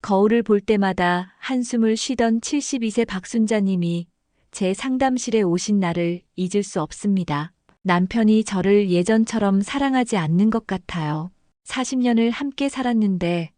거울을 볼 때마다 한숨을 쉬던 72세 박순자님이 제 상담실에 오신 날을 잊을 수 없습니다. 남편이 저를 예전처럼 사랑하지 않는 것 같아요. 40년을 함께 살았는데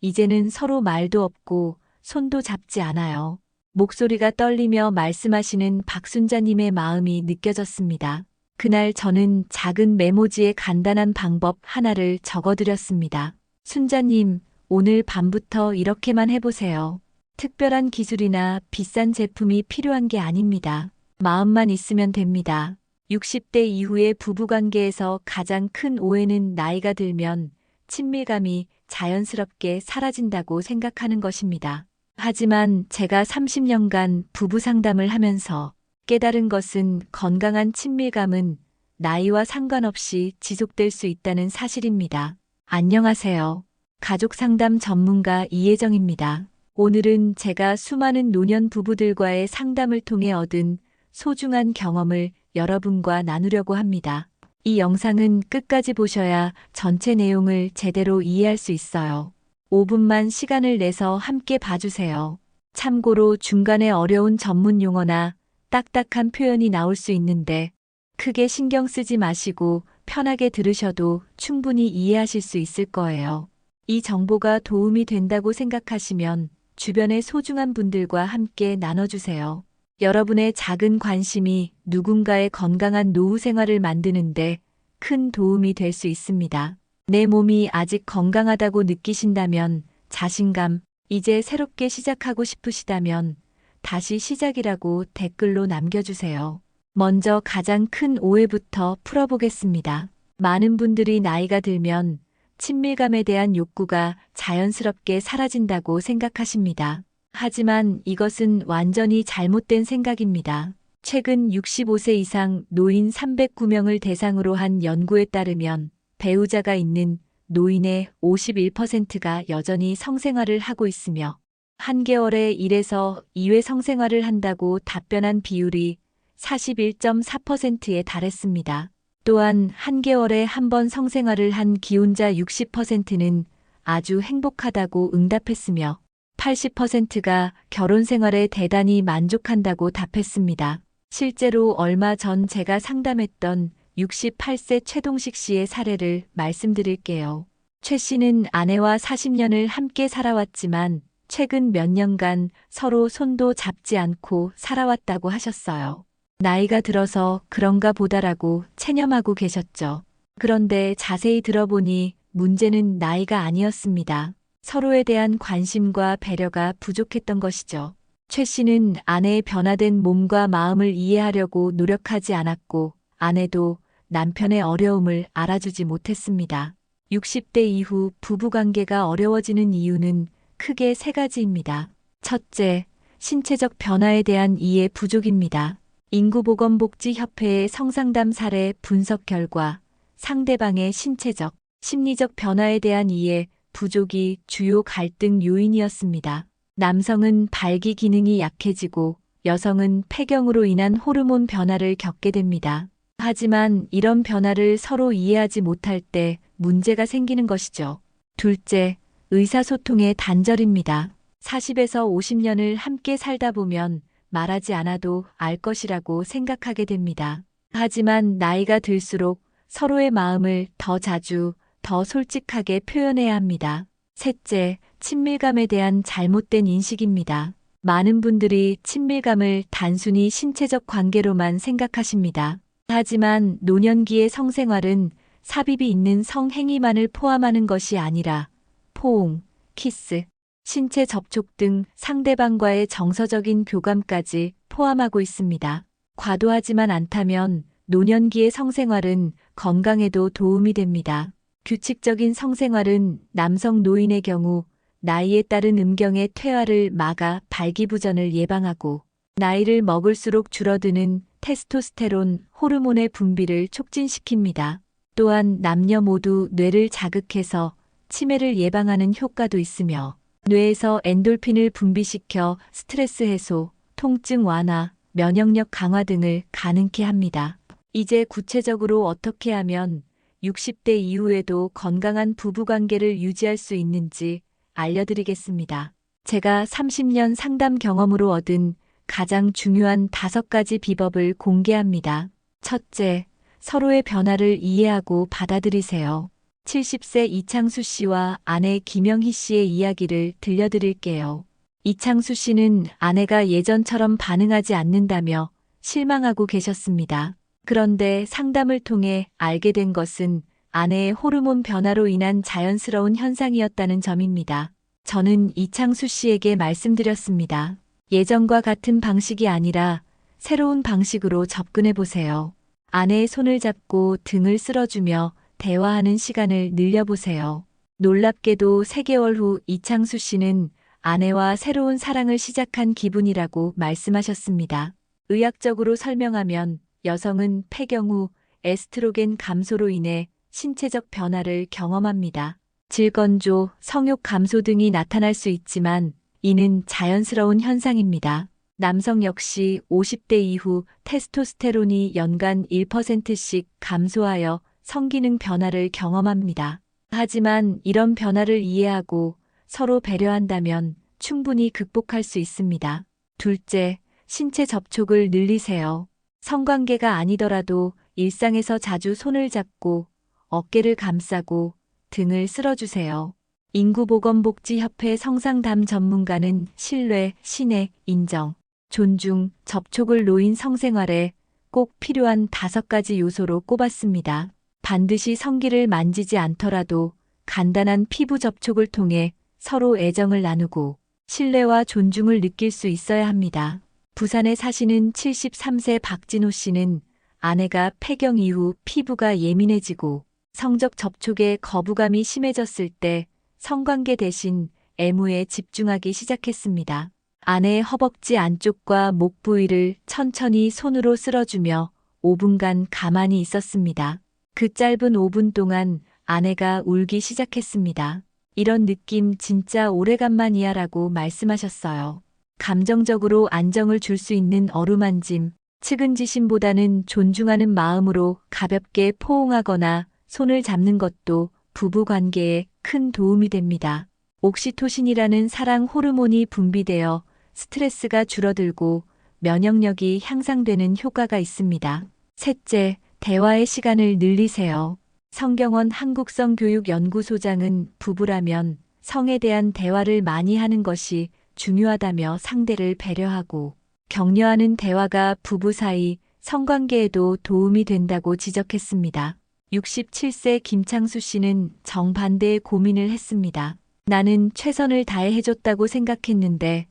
이제는 서로 말도 없고 손도 잡지 않아요. 목소리가 떨리며 말씀하시는 박순자님의 마음이 느껴졌습니다. 그날 저는 작은 메모지에 간단한 방법 하나를 적어드렸습니다. 순자님, 오늘 밤부터 이렇게만 해보세요. 특별한 기술이나 비싼 제품이 필요한 게 아닙니다. 마음만 있으면 됩니다. 60대 이후의 부부관계에서 가장 큰 오해는 나이가 들면 친밀감이 자연스럽게 사라진다고 생각하는 것입니다. 하지만 제가 30년간 부부 상담을 하면서 깨달은 것은 건강한 친밀감은 나이와 상관없이 지속될 수 있다는 사실입니다. 안녕하세요. 가족 상담 전문가 이혜정입니다. 오늘은 제가 수많은 노년 부부들과의 상담을 통해 얻은 소중한 경험을 여러분과 나누려고 합니다. 이 영상은 끝까지 보셔야 전체 내용을 제대로 이해할 수 있어요. 5분만 시간을 내서 함께 봐주세요. 참고로 중간에 어려운 전문 용어나 딱딱한 표현이 나올 수 있는데 크게 신경 쓰지 마시고 편하게 들으셔도 충분히 이해하실 수 있을 거예요. 이 정보가 도움이 된다고 생각하시면 주변의 소중한 분들과 함께 나눠주세요. 여러분의 작은 관심이 누군가의 건강한 노후 생활을 만드는데 큰 도움이 될 수 있습니다. 내 몸이 아직 건강하다고 느끼신다면 자신감, 이제 새롭게 시작하고 싶으시다면 다시 시작이라고 댓글로 남겨주세요. 먼저 가장 큰 오해부터 풀어보겠습니다. 많은 분들이 나이가 들면 친밀감에 대한 욕구가 자연스럽게 사라진다고 생각하십니다. 하지만 이것은 완전히 잘못된 생각입니다. 최근 65세 이상 노인 309명을 대상으로 한 연구에 따르면 배우자가 있는 노인의 51%가 여전히 성생활을 하고 있으며 한개월에 1에서 2회 성생활을 한다고 답변한 비율이 41.4%에 달했습니다. 또한 한개월에 한 번 성생활을 한 기혼자 60%는 아주 행복하다고 응답했으며 80%가 결혼 생활에 대단히 만족한다고 답했습니다. 실제로 얼마 전 제가 상담했던 68세 최동식 씨의 사례를 말씀드릴게요. 최 씨는 아내와 40년을 함께 살아왔지만 최근 몇 년간 서로 손도 잡지 않고 살아왔다고 하셨어요. 나이가 들어서 그런가 보다라고 체념하고 계셨죠. 그런데 자세히 들어보니 문제는 나이가 아니었습니다. 서로에 대한 관심과 배려가 부족했던 것이죠. 최 씨는 아내의 변화된 몸과 마음을 이해하려고 노력하지 않았고 아내도 남편의 어려움을 알아주지 못했습니다. 60대 이후 부부관계가 어려워지는 이유는 크게 세 가지입니다. 첫째, 신체적 변화에 대한 이해 부족입니다. 인구보건복지협회의 성상담 사례 분석 결과 상대방의 신체적, 심리적 변화에 대한 이해 부족이 주요 갈등 요인이었습니다. 남성은 발기 기능이 약해지고 여성은 폐경으로 인한 호르몬 변화를 겪게 됩니다. 하지만 이런 변화를 서로 이해하지 못할 때 문제가 생기는 것이죠. 둘째, 의사소통의 단절입니다. 40에서 50년을 함께 살다 보면 말하지 않아도 알 것이라고 생각하게 됩니다. 하지만 나이가 들수록 서로의 마음을 더 자주, 더 솔직하게 표현해야 합니다. 셋째, 친밀감에 대한 잘못된 인식입니다. 많은 분들이 친밀감을 단순히 신체적 관계로만 생각하십니다. 하지만 노년기의 성생활은 삽입이 있는 성행위만을 포함하는 것이 아니라 포옹, 키스, 신체 접촉 등 상대방과의 정서적인 교감까지 포함하고 있습니다. 과도하지만 않다면 노년기의 성생활은 건강에도 도움이 됩니다. 규칙적인 성생활은 남성 노인의 경우 나이에 따른 음경의 퇴화를 막아 발기부전을 예방하고 나이를 먹을수록 줄어드는 테스토스테론 호르몬의 분비를 촉진시킵니다. 또한 남녀 모두 뇌를 자극해서 치매를 예방하는 효과도 있으며 뇌에서 엔돌핀을 분비시켜 스트레스 해소, 통증 완화, 면역력 강화 등을 가능케 합니다. 이제 구체적으로 어떻게 하면 60대 이후에도 건강한 부부관계를 유지할 수 있는지 알려드리겠습니다. 제가 30년 상담 경험으로 얻은 가장 중요한 5가지 비법을 공개합니다. 첫째, 서로의 변화를 이해하고 받아들이세요. 70세 이창수 씨와 아내 김영희 씨의 이야기를 들려드릴게요. 이창수 씨는 아내가 예전처럼 반응하지 않는다며 실망하고 계셨습니다. 그런데 상담을 통해 알게 된 것은 아내의 호르몬 변화로 인한 자연스러운 현상이었다는 점입니다. 저는 이창수 씨에게 말씀드렸습니다. 예전과 같은 방식이 아니라 새로운 방식으로 접근해 보세요. 아내의 손을 잡고 등을 쓸어주며 대화하는 시간을 늘려보세요. 놀랍게도 3개월 후 이창수 씨는 아내와 새로운 사랑을 시작한 기분이라고 말씀하셨습니다. 의학적으로 설명하면 여성은 폐경 후 에스트로겐 감소로 인해 신체적 변화를 경험합니다. 질건조, 성욕 감소 등이 나타날 수 있지만 이는 자연스러운 현상입니다. 남성 역시 50대 이후 테스토스테론이 연간 1%씩 감소하여 성기능 변화를 경험합니다. 하지만 이런 변화를 이해하고 서로 배려한다면 충분히 극복할 수 있습니다. 둘째, 신체 접촉을 늘리세요. 성관계가 아니더라도 일상에서 자주 손을 잡고 어깨를 감싸고 등을 쓸어주세요. 인구보건복지협회 성상담 전문가는 신뢰, 신뢰, 인정, 존중, 접촉을 노인 성생활에 꼭 필요한 5가지 요소로 꼽았습니다. 반드시 성기를 만지지 않더라도 간단한 피부 접촉을 통해 서로 애정을 나누고 신뢰와 존중을 느낄 수 있어야 합니다. 부산에 사시는 73세 박진호 씨는 아내가 폐경 이후 피부가 예민해지고 성적 접촉에 거부감이 심해졌을 때 성관계 대신 애무에 집중하기 시작했습니다. 아내의 허벅지 안쪽과 목 부위를 천천히 손으로 쓸어주며 5분간 가만히 있었습니다. 그 짧은 5분 동안 아내가 울기 시작했습니다. 이런 느낌 진짜 오래간만이야 라고 말씀하셨어요. 감정적으로 안정을 줄 수 있는 어루만짐, 측은지심보다는 존중하는 마음으로 가볍게 포옹하거나 손을 잡는 것도 부부 관계에 큰 도움이 됩니다. 옥시토신이라는 사랑 호르몬이 분비되어 스트레스가 줄어들고 면역력이 향상되는 효과가 있습니다. 셋째, 대화의 시간을 늘리세요. 성경원 한국성교육연구소장은 부부라면 성에 대한 대화를 많이 하는 것이 중요하다며 상대를 배려하고 격려하는 대화가 부부 사이 성관계에도 도움이 된다고 지적했습니다. 67세 김창수 씨는 정반대의 고민을 했습니다. 나는 최선을 다해 해줬다고 생각했는데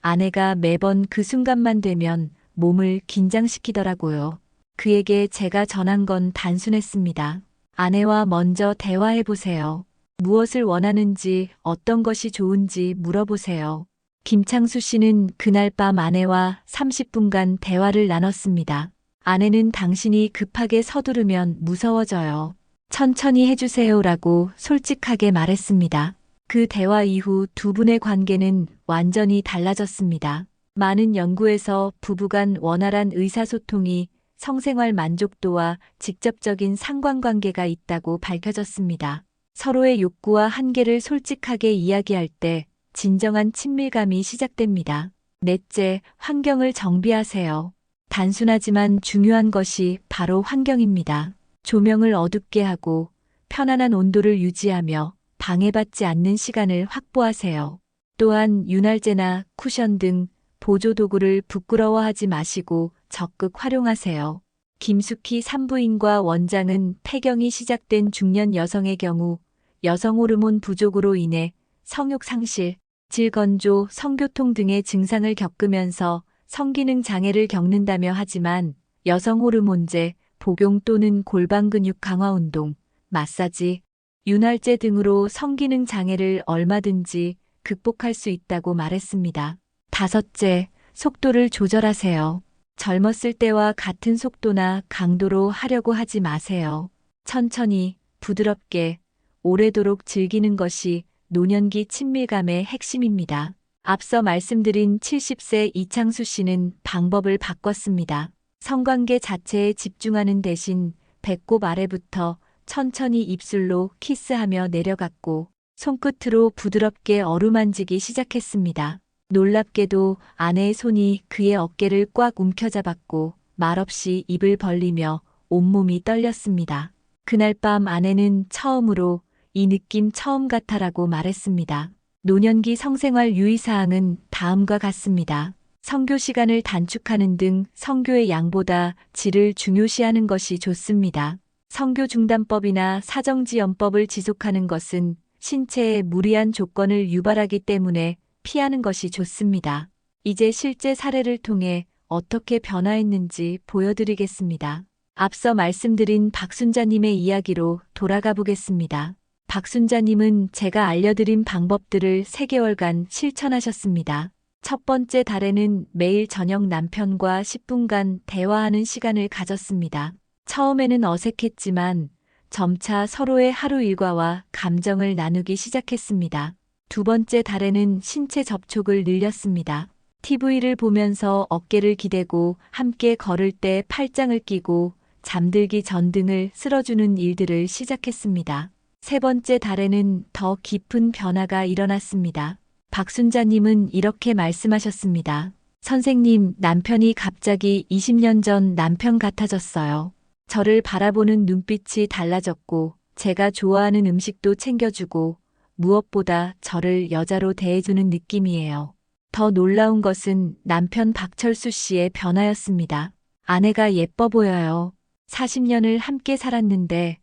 아내가 매번 그 순간만 되면 몸을 긴장시키더라고요. 그에게 제가 전한 건 단순했습니다. 아내와 먼저 대화해보세요. 무엇을 원하는지, 어떤 것이 좋은지 물어보세요. 김창수 씨는 그날 밤 아내와 30분간 대화를 나눴습니다. 아내는 당신이 급하게 서두르면 무서워져요. 천천히 해주세요라고 솔직하게 말했습니다. 그 대화 이후 두 분의 관계는 완전히 달라졌습니다. 많은 연구에서 부부간 원활한 의사소통이 성생활 만족도와 직접적인 상관관계가 있다고 밝혀졌습니다. 서로의 욕구와 한계를 솔직하게 이야기할 때 진정한 친밀감이 시작됩니다. 넷째, 환경을 정비하세요. 단순하지만 중요한 것이 바로 환경입니다. 조명을 어둡게 하고 편안한 온도를 유지하며 방해받지 않는 시간을 확보하세요. 또한 윤활제나 쿠션 등 보조도구를 부끄러워하지 마시고 적극 활용하세요. 김숙희 산부인과 원장은 폐경이 시작된 중년 여성의 경우 여성 호르몬 부족으로 인해 성욕 상실, 질건조, 성교통 등의 증상을 겪으면서 성기능 장애를 겪는다며 하지만 여성 호르몬제, 복용 또는 골반 근육 강화 운동, 마사지, 윤활제 등으로 성기능 장애를 얼마든지 극복할 수 있다고 말했습니다. 다섯째, 속도를 조절하세요. 젊었을 때와 같은 속도나 강도로 하려고 하지 마세요. 천천히, 부드럽게, 오래도록 즐기는 것이 노년기 친밀감의 핵심입니다. 앞서 말씀드린 70세 이창수 씨는 방법을 바꿨습니다. 성관계 자체에 집중하는 대신 배꼽 아래부터 천천히 입술로 키스하며 내려갔고 손끝으로 부드럽게 어루만지기 시작했습니다. 놀랍게도 아내의 손이 그의 어깨를 꽉 움켜잡았고 말없이 입을 벌리며 온몸이 떨렸습니다. 그날 밤 아내는 처음으로 이 느낌 처음 같아라고 말했습니다. 노년기 성생활 유의사항은 다음과 같습니다. 성교 시간을 단축하는 등 성교의 양보다 질을 중요시하는 것이 좋습니다. 성교 중단법이나 사정지연법을 지속하는 것은 신체에 무리한 조건을 유발하기 때문에 피하는 것이 좋습니다. 이제 실제 사례를 통해 어떻게 변화했는지 보여드리겠습니다. 앞서 말씀드린 박순자님의 이야기로 돌아가 보겠습니다. 박순자님은 제가 알려드린 방법들을 3개월간 실천하셨습니다. 첫 번째 달에는 매일 저녁 남편과 10분간 대화하는 시간을 가졌습니다. 처음에는 어색했지만 점차 서로의 하루 일과와 감정을 나누기 시작했습니다. 두 번째 달에는 신체 접촉을 늘렸습니다. TV를 보면서 어깨를 기대고 함께 걸을 때 팔짱을 끼고 잠들기 전 등을 쓸어주는 일들을 시작했습니다. 세 번째 달에는 더 깊은 변화가 일어났습니다. 박순자님은 이렇게 말씀하셨습니다. 선생님, 남편이 갑자기 20년 전 남편 같아졌어요. 저를 바라보는 눈빛이 달라졌고 제가 좋아하는 음식도 챙겨주고 무엇보다 저를 여자로 대해주는 느낌이에요. 더 놀라운 것은 남편 박철수 씨의 변화였습니다. 아내가 예뻐 보여요. 40년을 함께 살았는데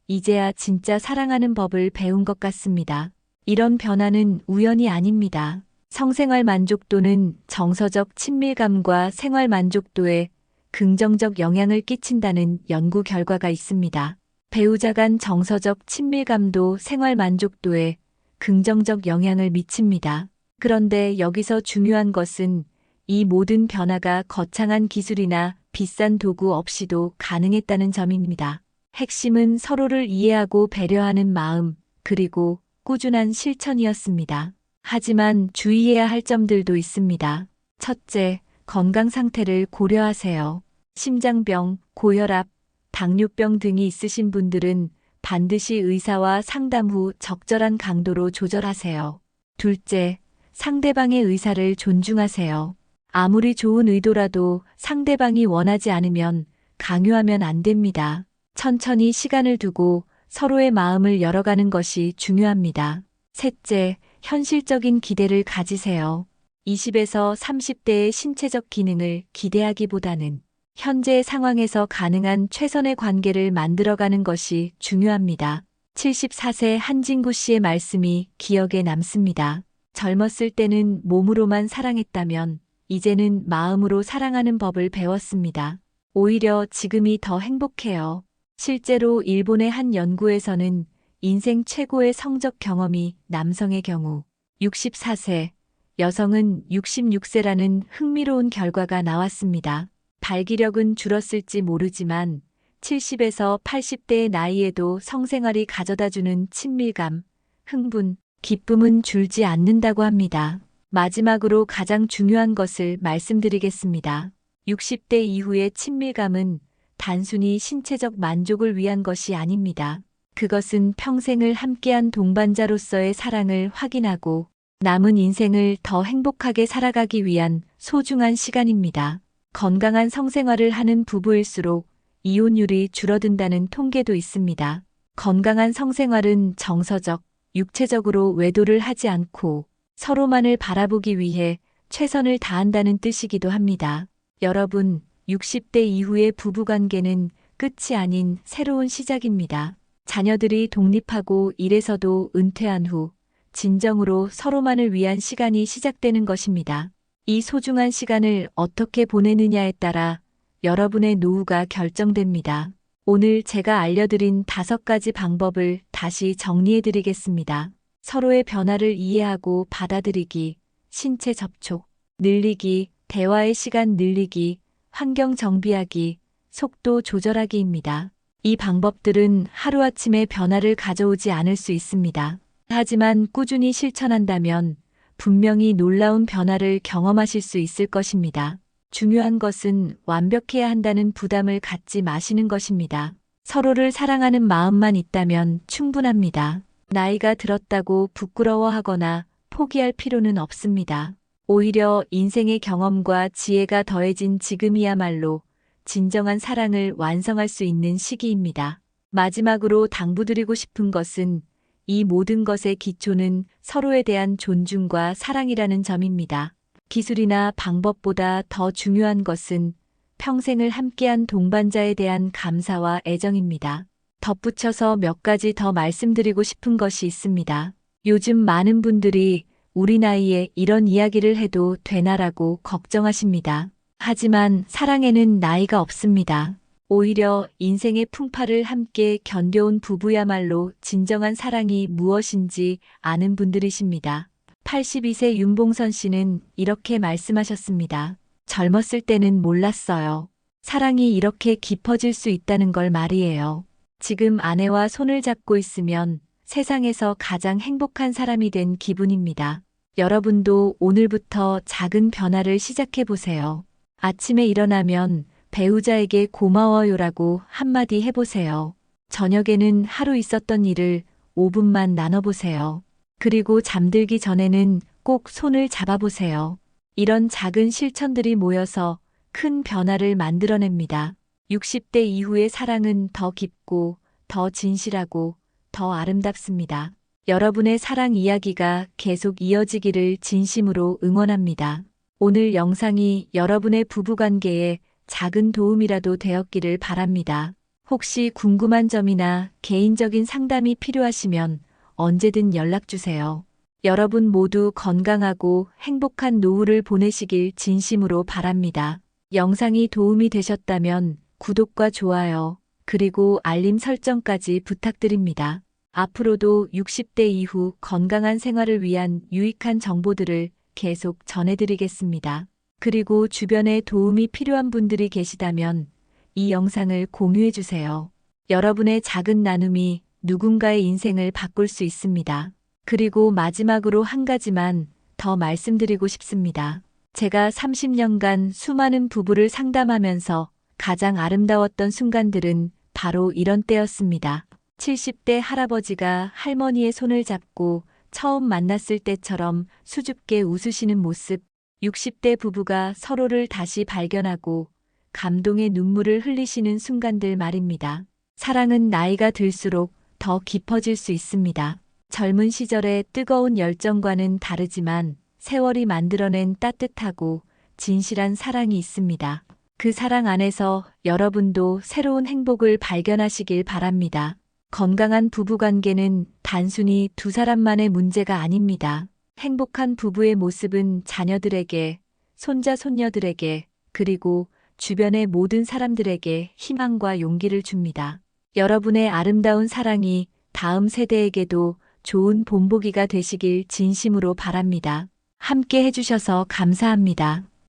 이제야 진짜 사랑하는 법을 배운 것 같습니다. 이런 변화는 우연이 아닙니다. 성생활 만족도는 정서적 친밀감과 생활 만족도에 긍정적 영향을 끼친다는 연구 결과가 있습니다. 배우자 간 정서적 친밀감도 생활 만족도에 긍정적 영향을 미칩니다. 그런데 여기서 중요한 것은 이 모든 변화가 거창한 기술이나 비싼 도구 없이도 가능했다는 점입니다. 핵심은 서로를 이해하고 배려하는 마음, 그리고 꾸준한 실천이었습니다. 하지만 주의해야 할 점들도 있습니다. 첫째, 건강 상태를 고려하세요. 심장병, 고혈압, 당뇨병 등이 있으신 분들은 반드시 의사와 상담 후 적절한 강도로 조절하세요. 둘째, 상대방의 의사를 존중하세요. 아무리 좋은 의도라도 상대방이 원하지 않으면 강요하면 안 됩니다. 천천히 시간을 두고 서로의 마음을 열어가는 것이 중요합니다. 셋째, 현실적인 기대를 가지세요. 20에서 30대의 신체적 기능을 기대하기보다는 현재의 상황에서 가능한 최선의 관계를 만들어가는 것이 중요합니다. 74세 한진구 씨의 말씀이 기억에 남습니다. 젊었을 때는 몸으로만 사랑했다면 이제는 마음으로 사랑하는 법을 배웠습니다. 오히려 지금이 더 행복해요. 실제로 일본의 한 연구에서는 인생 최고의 성적 경험이 남성의 경우 64세, 여성은 66세라는 흥미로운 결과가 나왔습니다. 발기력은 줄었을지 모르지만 70에서 80대의 나이에도 성생활이 가져다주는 친밀감, 흥분, 기쁨은 줄지 않는다고 합니다. 마지막으로 가장 중요한 것을 말씀드리겠습니다. 60대 이후의 친밀감은 단순히 신체적 만족을 위한 것이 아닙니다. 그것은 평생을 함께한 동반자로서의 사랑을 확인하고 남은 인생을 더 행복하게 살아가기 위한 소중한 시간입니다. 건강한 성생활을 하는 부부일수록 이혼율이 줄어든다는 통계도 있습니다. 건강한 성생활은 정서적, 육체적으로 외도를 하지 않고 서로만을 바라보기 위해 최선을 다한다는 뜻이기도 합니다. 여러분, 60대 이후의 부부관계는 끝이 아닌 새로운 시작입니다. 자녀들이 독립하고 일에서도 은퇴한 후 진정으로 서로만을 위한 시간이 시작되는 것입니다. 이 소중한 시간을 어떻게 보내느냐에 따라 여러분의 노후가 결정됩니다. 오늘 제가 알려드린 5가지 방법을 다시 정리해드리겠습니다. 서로의 변화를 이해하고 받아들이기, 신체 접촉, 늘리기, 대화의 시간 늘리기, 환경 정비하기, 속도 조절하기입니다. 이 방법들은 하루아침에 변화를 가져오지 않을 수 있습니다. 하지만 꾸준히 실천한다면 분명히 놀라운 변화를 경험하실 수 있을 것입니다. 중요한 것은 완벽해야 한다는 부담을 갖지 마시는 것입니다. 서로를 사랑하는 마음만 있다면 충분합니다. 나이가 들었다고 부끄러워하거나 포기할 필요는 없습니다. 오히려 인생의 경험과 지혜가 더해진 지금이야말로 진정한 사랑을 완성할 수 있는 시기입니다. 마지막으로 당부드리고 싶은 것은 이 모든 것의 기초는 서로에 대한 존중과 사랑이라는 점입니다. 기술이나 방법보다 더 중요한 것은 평생을 함께한 동반자에 대한 감사와 애정입니다. 덧붙여서 몇 가지 더 말씀드리고 싶은 것이 있습니다. 요즘 많은 분들이 우리 나이에 이런 이야기를 해도 되나라고 걱정하십니다. 하지만 사랑에는 나이가 없습니다. 오히려 인생의 풍파를 함께 견뎌온 부부야말로 진정한 사랑이 무엇인지 아는 분들이십니다. 82세 윤봉선 씨는 이렇게 말씀하셨습니다. 젊었을 때는 몰랐어요. 사랑이 이렇게 깊어질 수 있다는 걸 말이에요. 지금 아내와 손을 잡고 있으면 세상에서 가장 행복한 사람이 된 기분입니다. 여러분도 오늘부터 작은 변화를 시작해 보세요. 아침에 일어나면 배우자에게 고마워요라고 한마디 해보세요. 저녁에는 하루 있었던 일을 5분만 나눠보세요. 그리고 잠들기 전에는 꼭 손을 잡아보세요. 이런 작은 실천들이 모여서 큰 변화를 만들어냅니다. 60대 이후의 사랑은 더 깊고, 더 진실하고, 더 아름답습니다. 여러분의 사랑 이야기가 계속 이어지기를 진심으로 응원합니다. 오늘 영상이 여러분의 부부관계에 작은 도움이라도 되었기를 바랍니다. 혹시 궁금한 점이나 개인적인 상담이 필요하시면 언제든 연락주세요. 여러분 모두 건강하고 행복한 노후를 보내시길 진심으로 바랍니다. 영상이 도움이 되셨다면 구독과 좋아요, 그리고 알림 설정까지 부탁드립니다. 앞으로도 60대 이후 건강한 생활을 위한 유익한 정보들을 계속 전해드리겠습니다. 그리고 주변에 도움이 필요한 분들이 계시다면 이 영상을 공유해주세요. 여러분의 작은 나눔이 누군가의 인생을 바꿀 수 있습니다. 그리고 마지막으로 한 가지만 더 말씀드리고 싶습니다. 제가 30년간 수많은 부부를 상담하면서 가장 아름다웠던 순간들은 바로 이런 때였습니다. 70대 할아버지가 할머니의 손을 잡고 처음 만났을 때처럼 수줍게 웃으시는 모습, 60대 부부가 서로를 다시 발견하고 감동의 눈물을 흘리시는 순간들 말입니다. 사랑은 나이가 들수록 더 깊어질 수 있습니다. 젊은 시절의 뜨거운 열정과는 다르지만 세월이 만들어낸 따뜻하고 진실한 사랑이 있습니다. 그 사랑 안에서 여러분도 새로운 행복을 발견하시길 바랍니다. 건강한 부부관계는 단순히 두 사람만의 문제가 아닙니다. 행복한 부부의 모습은 자녀들에게, 손자, 손녀들에게, 그리고 주변의 모든 사람들에게 희망과 용기를 줍니다. 여러분의 아름다운 사랑이 다음 세대에게도 좋은 본보기가 되시길 진심으로 바랍니다. 함께 해주셔서 감사합니다.